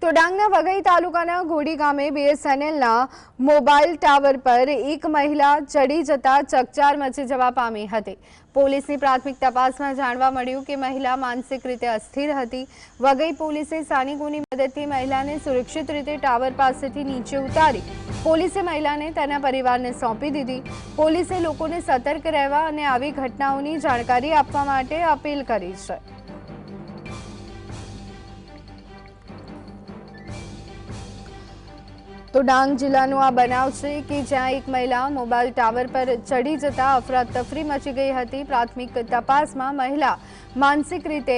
તો ડાંગના વઘઈ તાલુકાના ઘોડી ગામે બીએસએનએલના મોબાઈલ ટાવર પર એક મહિલા ચડી જતા ચકચાર મચી જવા પામી હતી। પોલીસની પ્રાથમિક તપાસમાં જાણવા મળ્યું કે મહિલા માનસિક રીતે અસ્થિર હતી। વઘઈ પોલીસે સ્થાનિકોની મદદથી મહિલાને સુરક્ષિત રીતે ટાવર પાસેથી નીચે ઉતારી પોલીસે મહિલાને તેના પરિવારને સોંપી દીધી। પોલીસે લોકોને સતર્ક રહેવા અને આવી ઘટનાઓની જાણકારી આપવા માટે અપીલ કરી છે। तो डांग जिल्लाનો આ બનાવ છે કે જ્યાં એક મહિલા મોબાઈલ ટાવર પર ચડી જતા અફરાતફરી મચી ગઈ હતી। પ્રાથમિક તપાસમાં મહિલા માનસિક રીતે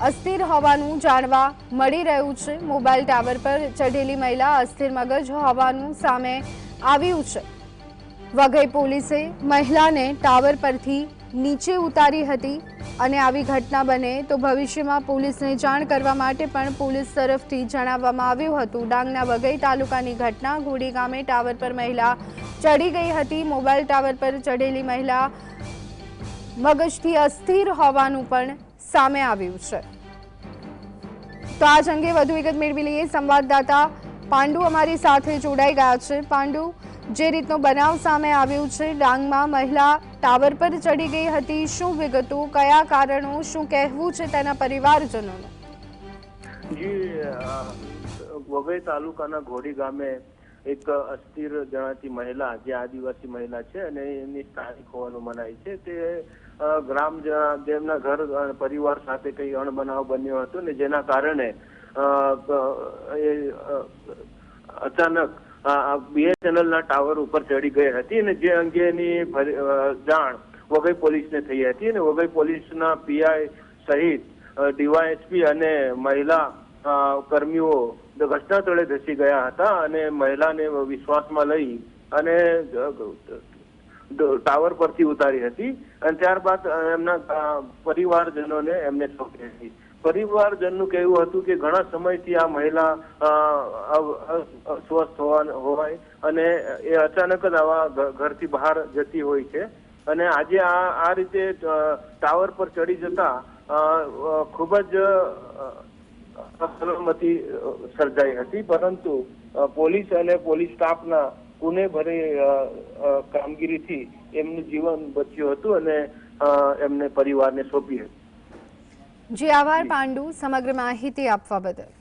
અસ્થિર હોવાનું જાણવા મળી રહ્યું છે। મોબાઈલ ટાવર પર ચઢેલી મહિલા અસ્થિર મગજ હોવાનું સામે આવ્યું છે। વઘઈ પોલીસે મહિલાને ટાવર પરથી નીચે ઉતારી હતી અને આવી ઘટના બને તો ભવિષ્યમાં પોલીસને જાણ કરવા માટે પણ પોલીસ તરફથી જણાવવામાં આવ્યું હતું। ડાંગના વઘઈ તાલુકાની ઘટના ઘોડી ગામે ટાવર પર મહિલા ચડી ગઈ હતી। મોબાઈલ ટાવર પર ચઢેલી મહિલા મગજથી અસ્થિર હોવાનું પણ સામે આવ્યું છે। તો આ અંગે વધુ વિગત મેળવી લઈએ। સંવાદદાતા પાંડુ અમારી સાથે જોડાઈ ગયા છે। પાંડુ, જે રીતનો બનાવ સામે આવ્યું છે, ડાંગમાં મહિલા ટાવર પર ચડી ગઈ હતી, શું વિગતો, કયા કારણો, શું કહેવું છે તેના પરિવારજનોનું? જી, વઘઈ તાલુકાના ઘોડી ગામે એક અસ્થિર જણાતી મહિલા, જે આદિવાસી મહિલા છે અને એની સ્થાનિક હોવાનું મનાય છે, તે તેમના ઘર પરિવાર સાથે કઈ અણબનાવ બન્યો હતો ને જેના કારણે અચાનક બીએસએનએલના ટાવર ઉપર ચડી ગઈ હતી અને જે અંગેની જાણ વઘઈ પોલીસને થઈ હતી અને વઘઈ પોલીસના પીઆઈ સહિત ડીવાયએસપી અને મહિલા કર્મીઓ ઘટના સ્થળે ધસી ગયા હતા અને મહિલાને વિશ્વાસમાં લઈ અને ટાવર પરથી ઉતારી હતી અને ત્યારબાદ એમના પરિવારજનોને એમને સોંપી હતી। પરિવારજનનું કહેવું હતું કે ઘણા સમયથી આ મહિલા અસ્વસ્થ હોય અને એ અચાનક જ આવા ઘરથી બહાર જતી હોય છે અને આજે આ રીતે ટાવર પર ચડી જતા ખૂબ જ અસલામતી સર્જાઈ હતી, પરંતુ પોલીસ અને પોલીસ સ્ટાફના પુણેભરી કામગીરીથી એમનું જીવન બચ્યું હતું અને એમને પરિવારને સોંપી હતી। જી આભાર પાંડુ, સમગ્ર માહિતી આપવા બદલ।